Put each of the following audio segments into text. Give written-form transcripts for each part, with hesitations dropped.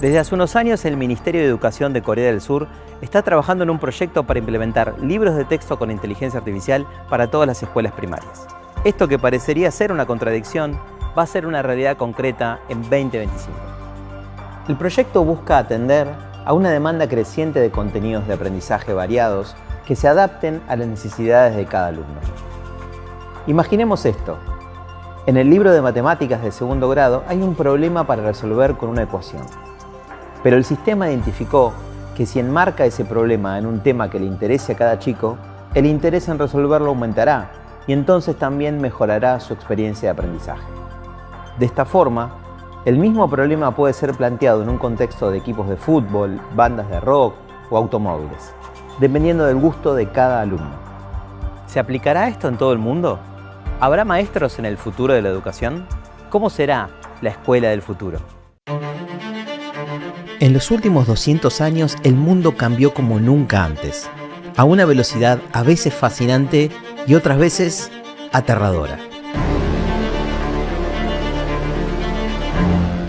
Desde hace unos años, el Ministerio de Educación de Corea del Sur está trabajando en un proyecto para implementar libros de texto con inteligencia artificial para todas las escuelas primarias. Esto, que parecería ser una contradicción, va a ser una realidad concreta en 2025. El proyecto busca atender a una demanda creciente de contenidos de aprendizaje variados que se adapten a las necesidades de cada alumno. Imaginemos esto. En el libro de matemáticas de segundo grado hay un problema para resolver con una ecuación. Pero el sistema identificó que si enmarca ese problema en un tema que le interese a cada chico, el interés en resolverlo aumentará y entonces también mejorará su experiencia de aprendizaje. De esta forma, el mismo problema puede ser planteado en un contexto de equipos de fútbol, bandas de rock o automóviles, dependiendo del gusto de cada alumno. ¿Se aplicará esto en todo el mundo? ¿Habrá maestros en el futuro de la educación? ¿Cómo será la escuela del futuro? En los últimos 200 años, el mundo cambió como nunca antes, a una velocidad a veces fascinante y otras veces aterradora.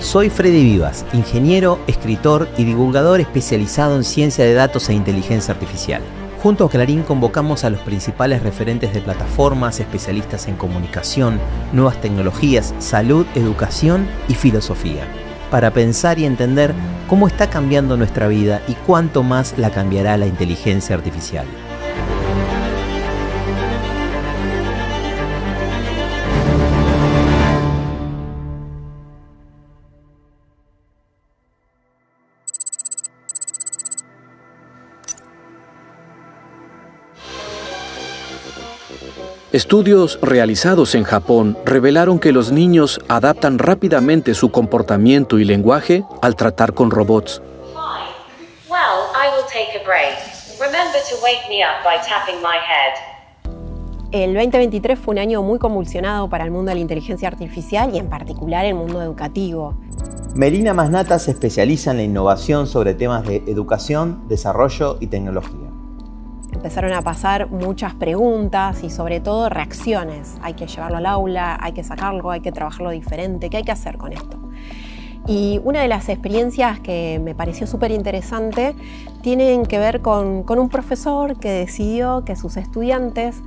Soy Freddy Vivas, ingeniero, escritor y divulgador especializado en ciencia de datos e inteligencia artificial. Junto a Clarín convocamos a los principales referentes de plataformas, especialistas en comunicación, nuevas tecnologías, salud, educación y filosofía, para pensar y entender cómo está cambiando nuestra vida y cuánto más la cambiará la inteligencia artificial. Estudios realizados en Japón revelaron que los niños adaptan rápidamente su comportamiento y lenguaje al tratar con robots. El 2023 fue un año muy convulsionado para el mundo de la inteligencia artificial y en particular el mundo educativo. Melina Masnata se especializa en la innovación sobre temas de educación, desarrollo y tecnología. Empezaron a pasar muchas preguntas y sobre todo reacciones. Hay que llevarlo al aula, hay que sacarlo, hay que trabajarlo diferente. ¿Qué hay que hacer con esto? Y una de las experiencias que me pareció súper interesante tienen que ver con un profesor que decidió que sus estudiantes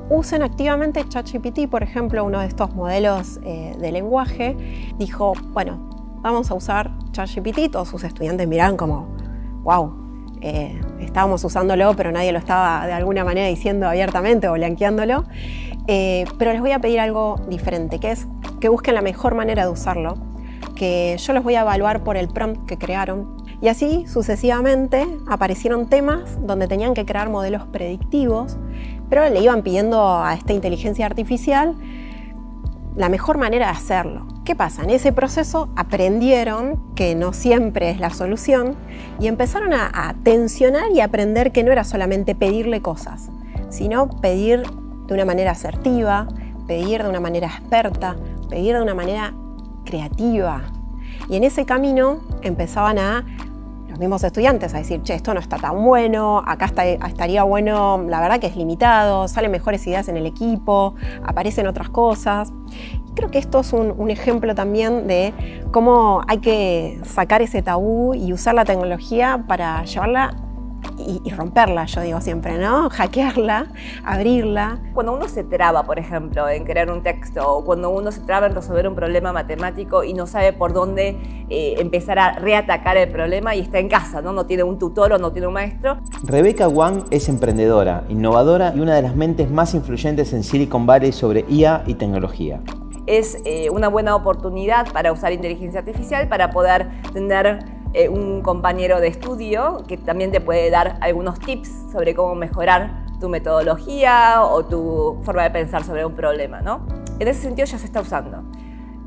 usen activamente ChatGPT, por ejemplo, uno de estos modelos de lenguaje. Dijo, bueno, vamos a usar ChatGPT. Todos sus estudiantes miraron como, wow, estábamos usándolo, pero nadie lo estaba de alguna manera diciendo abiertamente o blanqueándolo. Pero les voy a pedir algo diferente, que es que busquen la mejor manera de usarlo, que yo los voy a evaluar por el prompt que crearon. Y así sucesivamente aparecieron temas donde tenían que crear modelos predictivos, pero le iban pidiendo a esta inteligencia artificial la mejor manera de hacerlo. ¿Qué pasa? En ese proceso aprendieron que no siempre es la solución y empezaron a tensionar y aprender que no era solamente pedirle cosas, sino pedir de una manera asertiva, pedir de una manera experta, pedir de una manera creativa. Y en ese camino empezaban los mismos estudiantes a decir, che, esto no está tan bueno, acá estaría bueno, la verdad que es limitado, salen mejores ideas en el equipo, aparecen otras cosas. Creo que esto es un ejemplo también de cómo hay que sacar ese tabú y usar la tecnología para llevarla y romperla, yo digo siempre, ¿no? Hackearla, abrirla. Cuando uno se traba, por ejemplo, en crear un texto, o cuando uno se traba en resolver un problema matemático y no sabe por dónde empezar a reatacar el problema y está en casa, ¿no? No tiene un tutor o no tiene un maestro. Rebecca Wang es emprendedora, innovadora y una de las mentes más influyentes en Silicon Valley sobre IA y tecnología. Es una buena oportunidad para usar inteligencia artificial para poder tener un compañero de estudio que también te puede dar algunos tips sobre cómo mejorar tu metodología o tu forma de pensar sobre un problema, ¿no? En ese sentido ya se está usando.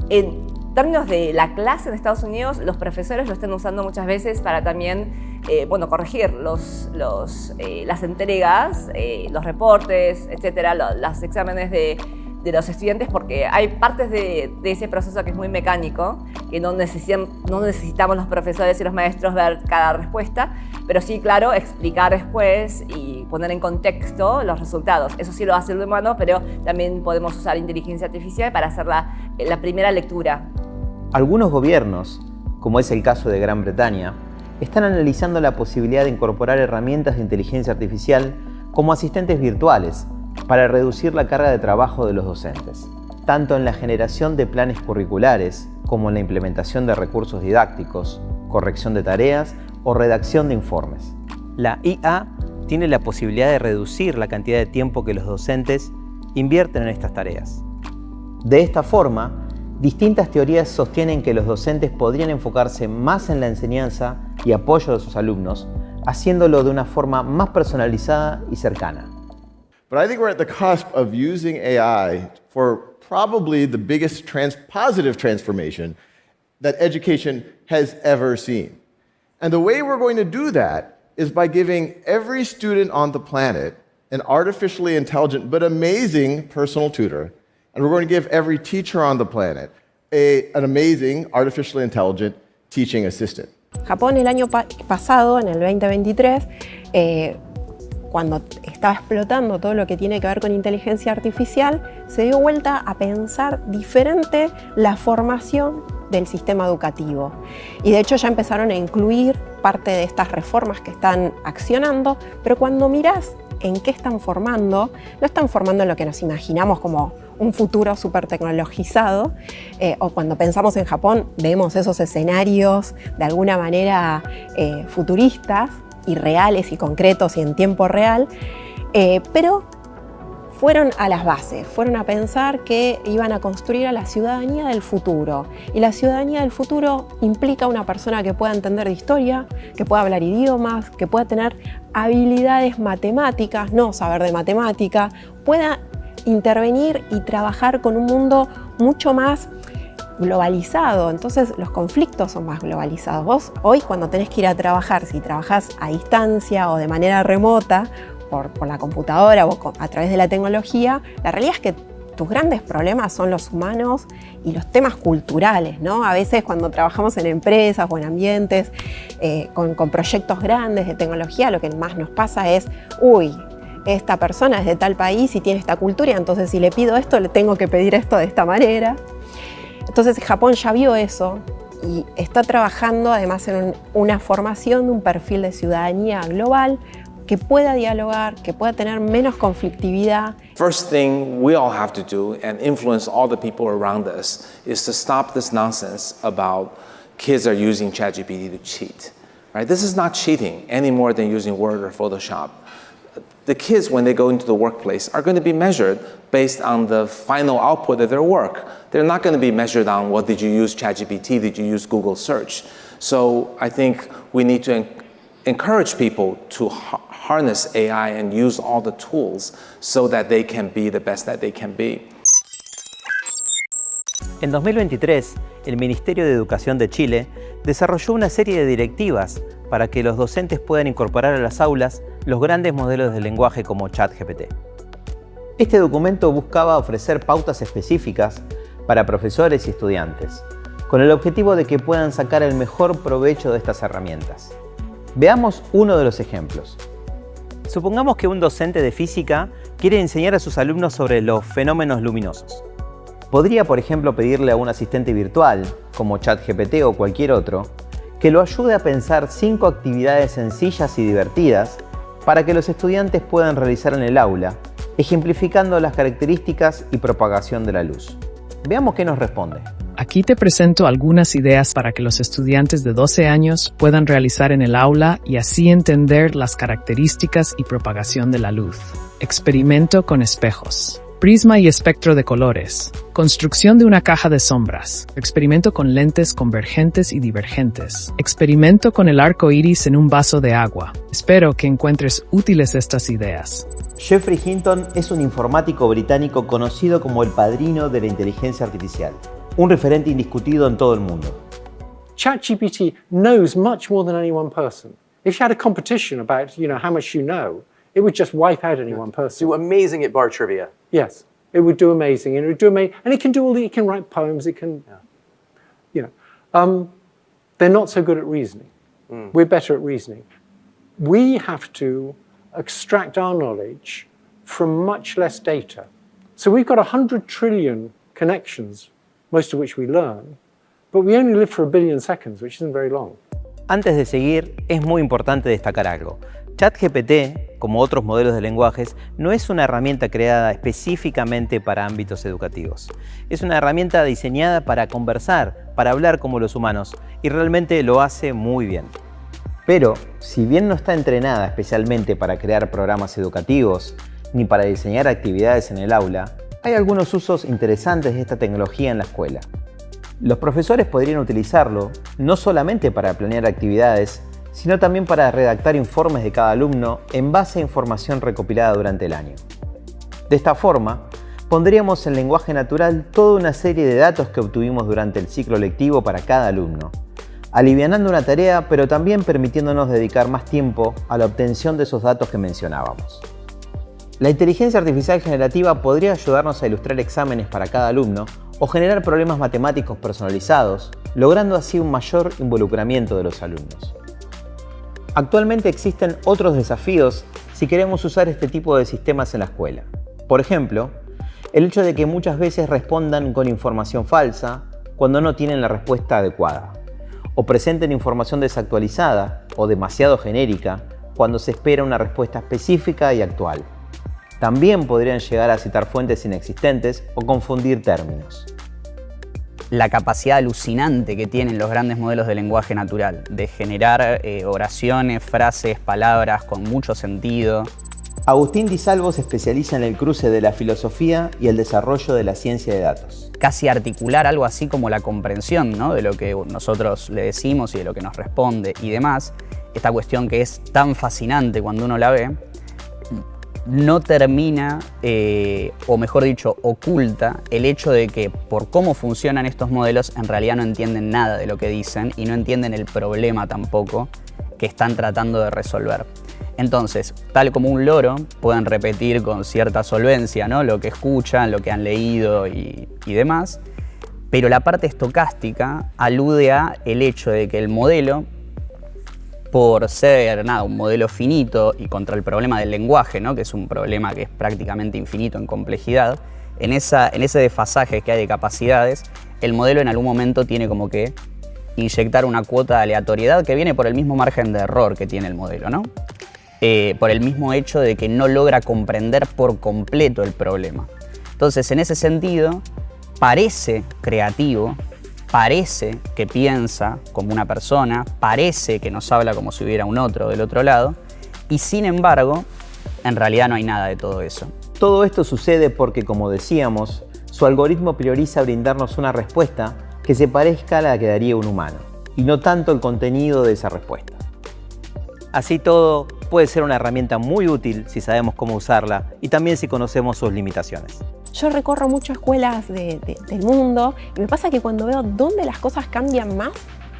En términos de la clase en Estados Unidos, los profesores lo están usando muchas veces para también corregir las entregas, los reportes, etcétera, los exámenes de los estudiantes, porque hay partes de ese proceso que es muy mecánico, que no necesitamos los profesores y los maestros ver cada respuesta, pero sí, claro, explicar después y poner en contexto los resultados. Eso sí lo hace el humano, pero también podemos usar inteligencia artificial para hacer la primera lectura. Algunos gobiernos como es el caso de Gran Bretaña, están analizando la posibilidad de incorporar herramientas de inteligencia artificial como asistentes virtuales para reducir la carga de trabajo de los docentes, tanto en la generación de planes curriculares como en la implementación de recursos didácticos, corrección de tareas o redacción de informes. La IA tiene la posibilidad de reducir la cantidad de tiempo que los docentes invierten en estas tareas. De esta forma, distintas teorías sostienen que los docentes podrían enfocarse más en la enseñanza y apoyo de sus alumnos, haciéndolo de una forma más personalizada y cercana. But I think we're at the cusp of using AI for probably the biggest positive transformation that education has ever seen. And the way we're going to do that is by giving every student on the planet an artificially intelligent but amazing personal tutor. And we're going to give every teacher on the planet an amazing artificially intelligent teaching assistant. Japón el año pasado, en el 2023, cuando estaba explotando todo lo que tiene que ver con inteligencia artificial, se dio vuelta a pensar diferente la formación del sistema educativo. Y de hecho ya empezaron a incluir parte de estas reformas que están accionando, pero cuando mirás en qué están formando, no están formando en lo que nos imaginamos como un futuro súper tecnologizado, o cuando pensamos en Japón vemos esos escenarios de alguna manera futuristas y reales y concretos y en tiempo real, pero fueron a las bases, fueron a pensar que iban a construir a la ciudadanía del futuro. Y la ciudadanía del futuro implica una persona que pueda entender de historia, que pueda hablar idiomas, que pueda tener habilidades matemáticas, no saber de matemática, pueda intervenir y trabajar con un mundo mucho más globalizado. Entonces los conflictos son más globalizados. Vos hoy cuando tenés que ir a trabajar, si trabajás a distancia o de manera remota, por la computadora o a través de la tecnología, la realidad es que tus grandes problemas son los humanos y los temas culturales, ¿no? A veces cuando trabajamos en empresas o en ambientes con proyectos grandes de tecnología, lo que más nos pasa es, esta persona es de tal país y tiene esta cultura, entonces si le pido esto, le tengo que pedir esto de esta manera. Entonces Japón ya vio eso y está trabajando además en una formación de un perfil de ciudadanía global que pueda dialogar, que pueda tener menos conflictividad. First thing we all have to do and influence all the people around us is to stop this nonsense about kids are using ChatGPT to cheat. Right? This is not cheating any more than using Word or Photoshop. The kids, when they go into the workplace, are going to be measured based on the final output of their work. They're not going to be measured on what did you use ChatGPT, did you use Google search. So I think we need to encourage people to harness AI and use all the tools so that they can be the best that they can be. En 2023, el Ministerio de Educación de Chile desarrolló una serie de directivas para que los docentes puedan incorporar a las aulas los grandes modelos de lenguaje como ChatGPT. Este documento buscaba ofrecer pautas específicas para profesores y estudiantes, con el objetivo de que puedan sacar el mejor provecho de estas herramientas. Veamos uno de los ejemplos. Supongamos que un docente de física quiere enseñar a sus alumnos sobre los fenómenos luminosos. Podría, por ejemplo, pedirle a un asistente virtual, como ChatGPT o cualquier otro, que lo ayude a pensar 5 actividades sencillas y divertidas para que los estudiantes puedan realizar en el aula, ejemplificando las características y propagación de la luz. Veamos qué nos responde. Aquí te presento algunas ideas para que los estudiantes de 12 años puedan realizar en el aula y así entender las características y propagación de la luz. Experimento con espejos. Prisma y espectro de colores. Construcción de una caja de sombras. Experimento con lentes convergentes y divergentes. Experimento con el arco iris en un vaso de agua. Espero que encuentres útiles estas ideas. Geoffrey Hinton es un informático británico conocido como el padrino de la inteligencia artificial, un referente indiscutido en todo el mundo. ChatGPT knows much more than any one person. If you had a competition about, how much you know, it would just wipe out any one person. Do amazing at bar trivia. Yes, it would do amazing, and it would do amazing, and it can do it can write poems. It can, they're not so good at reasoning. We're better at reasoning. We have to extract our knowledge from much less data. So we've got 100 trillion connections, most of which we learn, But we only live for 1 billion seconds, which isn't very long. Antes de seguir, es muy importante destacar algo. ChatGPT, como otros modelos de lenguajes, no es una herramienta creada específicamente para ámbitos educativos. Es una herramienta diseñada para conversar, para hablar como los humanos, y realmente lo hace muy bien. Pero, si bien no está entrenada especialmente para crear programas educativos, ni para diseñar actividades en el aula, hay algunos usos interesantes de esta tecnología en la escuela. Los profesores podrían utilizarlo no solamente para planear actividades, sino también para redactar informes de cada alumno en base a información recopilada durante el año. De esta forma, pondríamos en lenguaje natural toda una serie de datos que obtuvimos durante el ciclo lectivo para cada alumno, alivianando una tarea, pero también permitiéndonos dedicar más tiempo a la obtención de esos datos que mencionábamos. La inteligencia artificial generativa podría ayudarnos a ilustrar exámenes para cada alumno o generar problemas matemáticos personalizados, logrando así un mayor involucramiento de los alumnos. Actualmente existen otros desafíos si queremos usar este tipo de sistemas en la escuela. Por ejemplo, el hecho de que muchas veces respondan con información falsa cuando no tienen la respuesta adecuada, o presenten información desactualizada o demasiado genérica cuando se espera una respuesta específica y actual. También podrían llegar a citar fuentes inexistentes o confundir términos. La capacidad alucinante que tienen los grandes modelos de lenguaje natural, de generar oraciones, frases, palabras con mucho sentido. Agustín Di Salvo se especializa en el cruce de la filosofía y el desarrollo de la ciencia de datos. Casi articular algo así como la comprensión, ¿no?, de lo que nosotros le decimos y de lo que nos responde y demás. Esta cuestión que es tan fascinante cuando uno la ve, no termina, o mejor dicho, oculta el hecho de que por cómo funcionan estos modelos en realidad no entienden nada de lo que dicen y no entienden el problema tampoco que están tratando de resolver. Entonces, tal como un loro, pueden repetir con cierta solvencia, ¿no?, lo que escuchan, lo que han leído y demás, pero la parte estocástica alude a el hecho de que el modelo, por ser un modelo finito y contra el problema del lenguaje, ¿no?, que es un problema que es prácticamente infinito en complejidad, en ese desfasaje que hay de capacidades, el modelo en algún momento tiene como que inyectar una cuota de aleatoriedad que viene por el mismo margen de error que tiene el modelo, ¿no? Por el mismo hecho de que no logra comprender por completo el problema. Entonces, en ese sentido, parece creativo, parece que piensa como una persona, parece que nos habla como si hubiera un otro del otro lado, y sin embargo, en realidad no hay nada de todo eso. Todo esto sucede porque, como decíamos, su algoritmo prioriza brindarnos una respuesta que se parezca a la que daría un humano, y no tanto el contenido de esa respuesta. Así todo, puede ser una herramienta muy útil si sabemos cómo usarla y también si conocemos sus limitaciones. Yo recorro muchas escuelas del mundo y me pasa que cuando veo dónde las cosas cambian más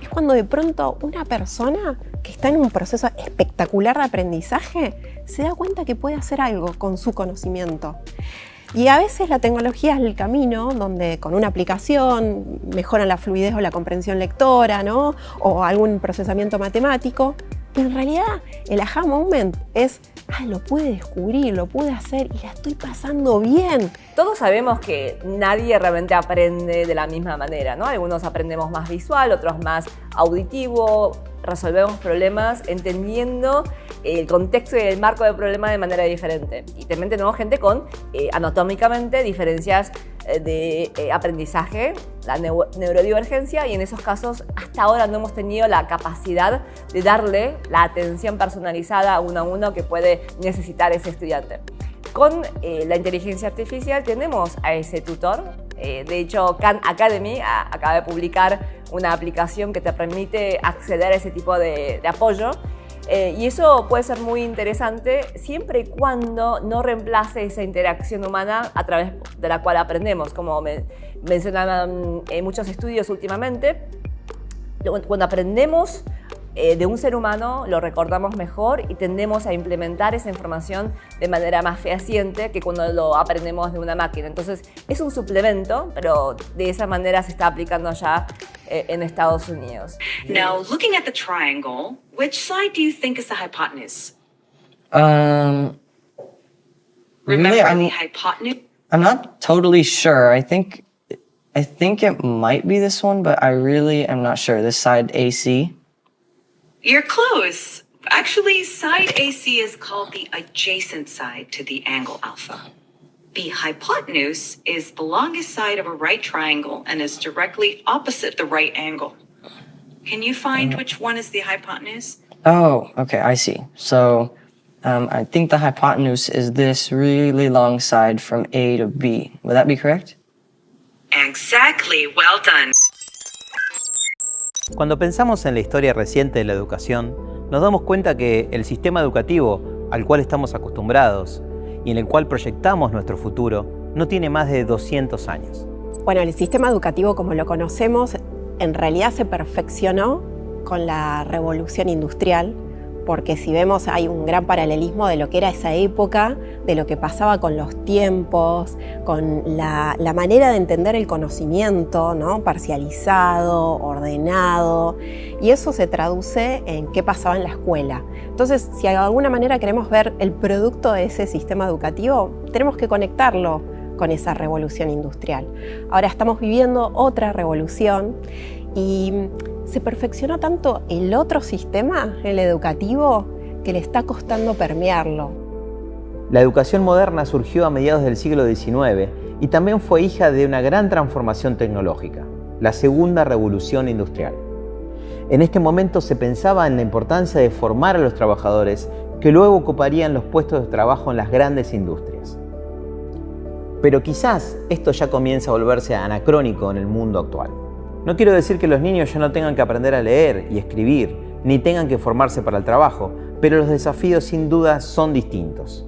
es cuando de pronto una persona que está en un proceso espectacular de aprendizaje se da cuenta que puede hacer algo con su conocimiento. Y a veces la tecnología es el camino donde con una aplicación mejoran la fluidez o la comprensión lectora, ¿no?, o algún procesamiento matemático. Pero en realidad el aha moment es, lo pude descubrir, lo pude hacer y la estoy pasando bien. Todos sabemos que nadie realmente aprende de la misma manera, ¿no? Algunos aprendemos más visual, otros más auditivo, resolvemos problemas entendiendo el contexto y el marco del problema de manera diferente. Y también tenemos gente con anatómicamente diferencias de aprendizaje, la neurodivergencia, y en esos casos hasta ahora no hemos tenido la capacidad de darle la atención personalizada uno a uno que puede necesitar ese estudiante. Con la inteligencia artificial tenemos a ese tutor. De hecho, Khan Academy acaba de publicar una aplicación que te permite acceder a ese tipo de apoyo. Y eso puede ser muy interesante siempre y cuando no reemplace esa interacción humana a través de la cual aprendemos. Como mencionaban muchos estudios últimamente, cuando aprendemos de un ser humano lo recordamos mejor y tendemos a implementar esa información de manera más fehaciente que cuando lo aprendemos de una máquina. Entonces es un suplemento, pero de esa manera se está aplicando ya en Estados Unidos. Now, looking at the triangle, which side do you think is the hypotenuse? Remember the hypotenuse? I'm not totally sure. I think I think it might be this one, but I really am not sure. This side AC. You're close. Actually, side AC is called the adjacent side to the angle alpha. The hypotenuse is the longest side of a right triangle and is directly opposite the right angle. Can you find which one is the hypotenuse? Oh, okay, I see. So I think the hypotenuse is this really long side from A to B. Would that be correct? Exactly. Well done. Cuando pensamos en la historia reciente de la educación, nos damos cuenta que el sistema educativo al cual estamos acostumbrados y en el cual proyectamos nuestro futuro no tiene más de 200 años. Bueno, el sistema educativo como lo conocemos en realidad se perfeccionó con la revolución industrial, porque si vemos hay un gran paralelismo de lo que era esa época, de lo que pasaba con los tiempos, con la manera de entender el conocimiento, ¿no? Parcializado, ordenado, y eso se traduce en qué pasaba en la escuela. Entonces, si de alguna manera queremos ver el producto de ese sistema educativo, tenemos que conectarlo con esa revolución industrial. Ahora estamos viviendo otra revolución y se perfeccionó tanto el otro sistema, el educativo, que le está costando permearlo. La educación moderna surgió a mediados del siglo XIX y también fue hija de una gran transformación tecnológica, la segunda revolución industrial. En este momento se pensaba en la importancia de formar a los trabajadores que luego ocuparían los puestos de trabajo en las grandes industrias. Pero quizás esto ya comienza a volverse anacrónico en el mundo actual. No quiero decir que los niños ya no tengan que aprender a leer y escribir, ni tengan que formarse para el trabajo, pero los desafíos sin duda son distintos.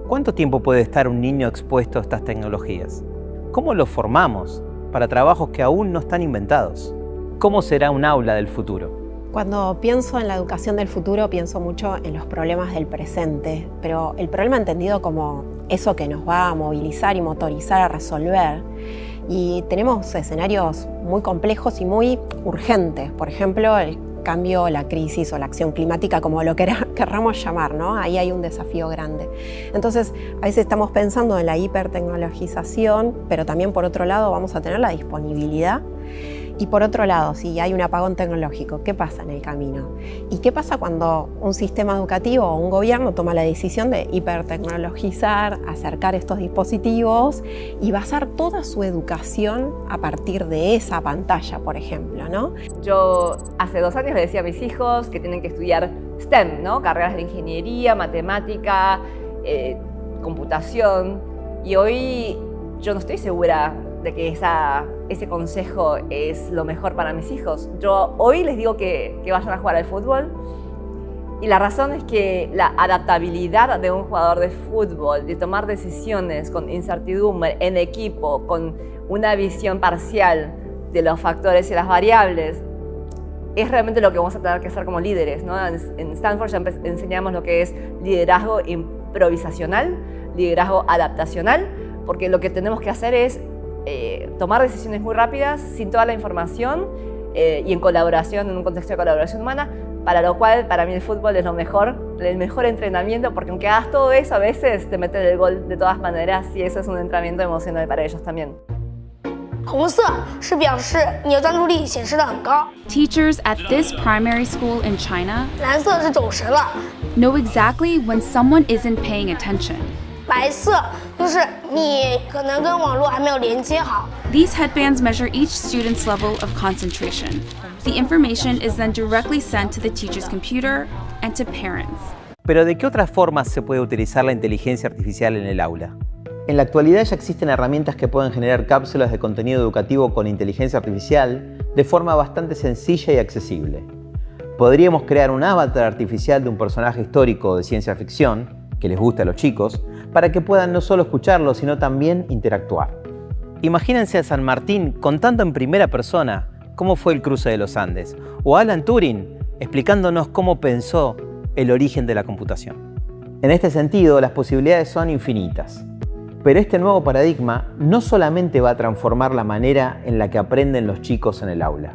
¿Cuánto tiempo puede estar un niño expuesto a estas tecnologías? ¿Cómo lo formamos para trabajos que aún no están inventados? ¿Cómo será un aula del futuro? Cuando pienso en la educación del futuro, pienso mucho en los problemas del presente, pero el problema entendido como eso que nos va a movilizar y motorizar a resolver. Y tenemos escenarios muy complejos y muy urgentes. Por ejemplo, el cambio, la crisis o la acción climática, como lo querramos llamar, ¿no? Ahí hay un desafío grande. Entonces, a veces estamos pensando en la hipertecnologización, pero también por otro lado vamos a tener la disponibilidad. Y por otro lado, si hay un apagón tecnológico, ¿qué pasa en el camino? ¿Y qué pasa cuando un sistema educativo o un gobierno toma la decisión de hipertecnologizar, acercar estos dispositivos y basar toda su educación a partir de esa pantalla, por ejemplo, ¿no? Yo hace 2 años le decía a mis hijos que tienen que estudiar STEM, ¿no? Carreras de ingeniería, matemática, computación, y hoy yo no estoy segura de que ese consejo es lo mejor para mis hijos. Yo hoy les digo que vayan a jugar al fútbol, y la razón es que la adaptabilidad de un jugador de fútbol, de tomar decisiones con incertidumbre en equipo, con una visión parcial de los factores y las variables, es realmente lo que vamos a tener que hacer como líderes, ¿no? En Stanford ya enseñamos lo que es liderazgo improvisacional, liderazgo adaptacional, porque lo que tenemos que hacer es tomar decisiones muy rápidas, sin toda la información y en colaboración, en un contexto de colaboración humana, para lo cual para mí el fútbol es el mejor entrenamiento, porque aunque hagas todo eso, a veces te meten el gol de todas maneras, y eso es un entrenamiento emocional para ellos también. 红色是表示你的专注力显示得很高。 Teachers at this primary school in China 蓝色是走神了。 know exactly when someone isn't paying attention. 白色就是你可能跟网络还没有连接好。 These headbands measure each student's level of concentration. The information is then directly sent to the teacher's computer and to parents. Pero ¿de qué otras formas se puede utilizar la inteligencia artificial en el aula? En la actualidad ya existen herramientas que pueden generar cápsulas de contenido educativo con inteligencia artificial de forma bastante sencilla y accesible. Podríamos crear un avatar artificial de un personaje histórico de ciencia ficción que les guste a los chicos, para que puedan no solo escucharlo, sino también interactuar. Imagínense a San Martín contando en primera persona cómo fue el cruce de los Andes, o a Alan Turing explicándonos cómo pensó el origen de la computación. En este sentido, las posibilidades son infinitas. Pero este nuevo paradigma no solamente va a transformar la manera en la que aprenden los chicos en el aula.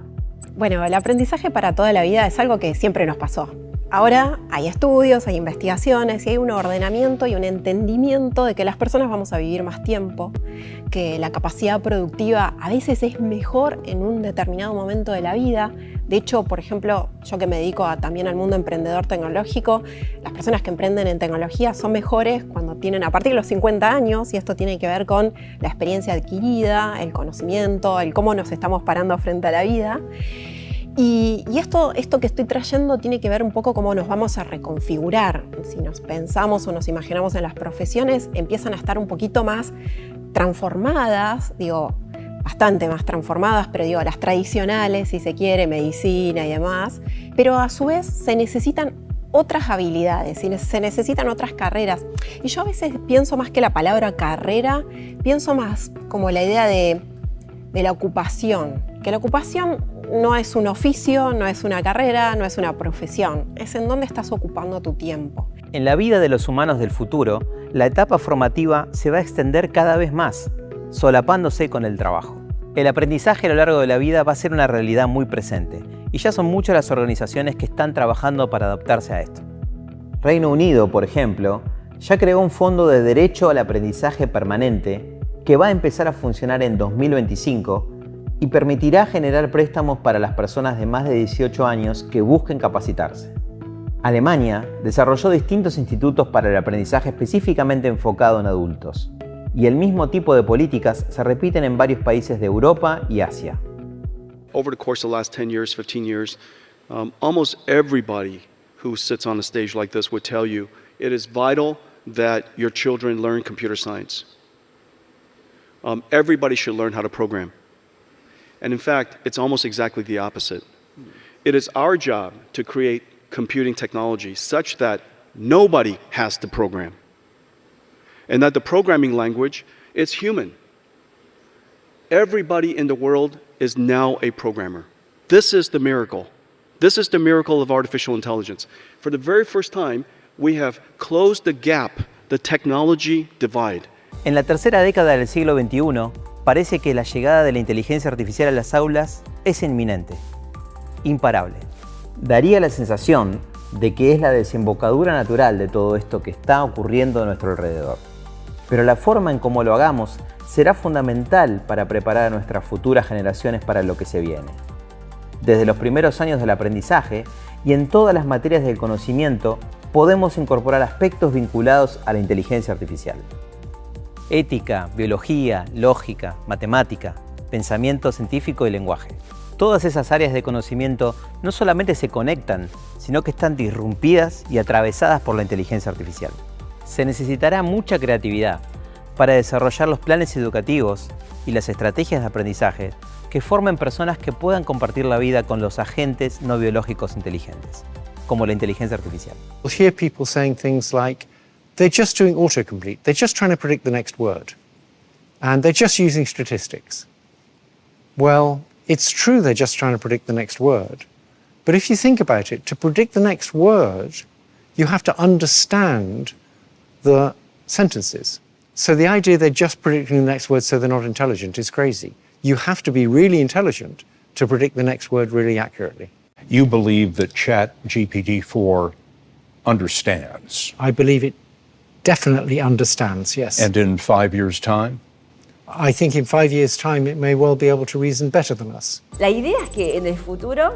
Bueno, el aprendizaje para toda la vida es algo que siempre nos pasó. Ahora hay estudios, hay investigaciones y hay un ordenamiento y un entendimiento de que las personas vamos a vivir más tiempo, que la capacidad productiva a veces es mejor en un determinado momento de la vida. De hecho, por ejemplo, yo que me dedico también al mundo emprendedor tecnológico, las personas que emprenden en tecnología son mejores cuando tienen a partir de los 50 años, y esto tiene que ver con la experiencia adquirida, el conocimiento, el cómo nos estamos parando frente a la vida. Y esto que estoy trayendo tiene que ver un poco cómo nos vamos a reconfigurar. Si nos pensamos o nos imaginamos en las profesiones, empiezan a estar un poquito más transformadas, bastante más transformadas, pero las tradicionales, si se quiere, medicina y demás. Pero a su vez se necesitan otras habilidades, se necesitan otras carreras. Y yo a veces pienso más que la palabra carrera, pienso más como la idea de la ocupación. Que la ocupación no es un oficio, no es una carrera, no es una profesión. Es en dónde estás ocupando tu tiempo. En la vida de los humanos del futuro, la etapa formativa se va a extender cada vez más, solapándose con el trabajo. El aprendizaje a lo largo de la vida va a ser una realidad muy presente, y ya son muchas las organizaciones que están trabajando para adaptarse a esto. Reino Unido, por ejemplo, ya creó un fondo de derecho al aprendizaje permanente que va a empezar a funcionar en 2025 y permitirá generar préstamos para las personas de más de 18 años que busquen capacitarse. Alemania desarrolló distintos institutos para el aprendizaje específicamente enfocado en adultos, y el mismo tipo de políticas se repiten en varios países de Europa y Asia. Over the course of the last 10 years, 15 years, almost everybody who sits on a stage like this would tell you it is vital that your children learn computer science. Everybody should learn how to program. And in fact, it's almost exactly the opposite. It is our job to create computing technology such that nobody has to program. And that the programming language is human. Everybody in the world is now a programmer. This is the miracle. This is the miracle of artificial intelligence. For the very first time, we have closed the gap, the technology divide. En la tercera década del siglo XXI, parece que la llegada de la inteligencia artificial a las aulas es inminente, imparable. Daría la sensación de que es la desembocadura natural de todo esto que está ocurriendo a nuestro alrededor. Pero la forma en cómo lo hagamos será fundamental para preparar a nuestras futuras generaciones para lo que se viene. Desde los primeros años del aprendizaje y en todas las materias del conocimiento podemos incorporar aspectos vinculados a la inteligencia artificial. Ética, biología, lógica, matemática, pensamiento científico y lenguaje. Todas esas áreas de conocimiento no solamente se conectan, sino que están disrumpidas y atravesadas por la inteligencia artificial. Se necesitará mucha creatividad para desarrollar los planes educativos y las estrategias de aprendizaje que formen personas que puedan compartir la vida con los agentes no biológicos inteligentes, como la inteligencia artificial. We'll hear people saying things like, they're just doing autocomplete. They're just trying to predict the next word. And they're just using statistics. Well, it's true they're just trying to predict the next word. But if you think about it, to predict the next word, you have to understand the sentences. So the idea they're just predicting the next word so they're not intelligent is crazy. You have to be really intelligent to predict the next word really accurately. You believe that ChatGPT-4 understands? I believe it definitely understands, yes. And in 5 years' time? I think in 5 years' time it may well be able to reason better than us. La idea es que en el futuro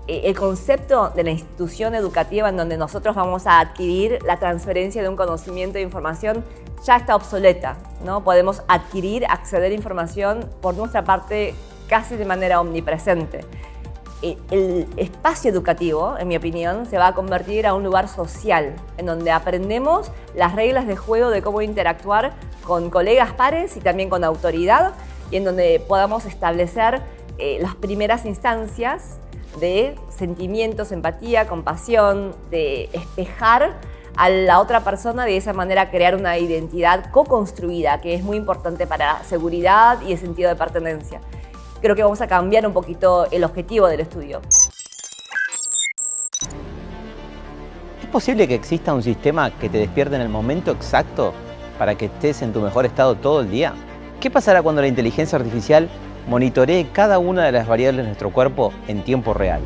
el concepto de la institución educativa en donde nosotros vamos a adquirir la transferencia de un conocimiento de información ya está obsoleta, ¿no? Podemos adquirir, acceder a información por nuestra parte casi de manera omnipresente. El espacio educativo, en mi opinión, se va a convertir a un lugar social, en donde aprendemos las reglas de juego de cómo interactuar con colegas pares y también con autoridad, y en donde podamos establecer las primeras instancias de sentimientos, empatía, compasión, de espejar a la otra persona, de esa manera crear una identidad co-construida, que es muy importante para la seguridad y el sentido de pertenencia. Creo que vamos a cambiar un poquito el objetivo del estudio. ¿Es posible que exista un sistema que te despierte en el momento exacto para que estés en tu mejor estado todo el día? ¿Qué pasará cuando la inteligencia artificial monitoree cada una de las variables de nuestro cuerpo en tiempo real?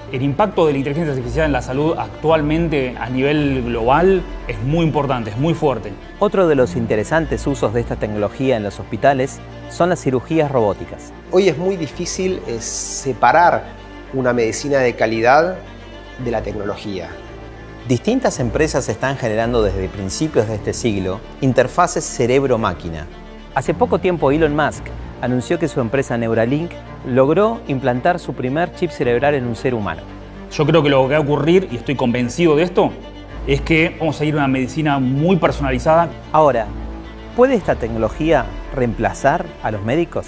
El impacto de la inteligencia artificial en la salud actualmente a nivel global es muy importante, es muy fuerte. Otro de los interesantes usos de esta tecnología en los hospitales son las cirugías robóticas. Hoy es muy difícil separar una medicina de calidad de la tecnología. Distintas empresas están generando desde principios de este siglo interfaces cerebro-máquina. Hace poco tiempo Elon Musk anunció que su empresa Neuralink logró implantar su primer chip cerebral en un ser humano. Yo creo que lo que va a ocurrir, y estoy convencido de esto, es que vamos a ir a una medicina muy personalizada. Ahora, ¿puede esta tecnología reemplazar a los médicos?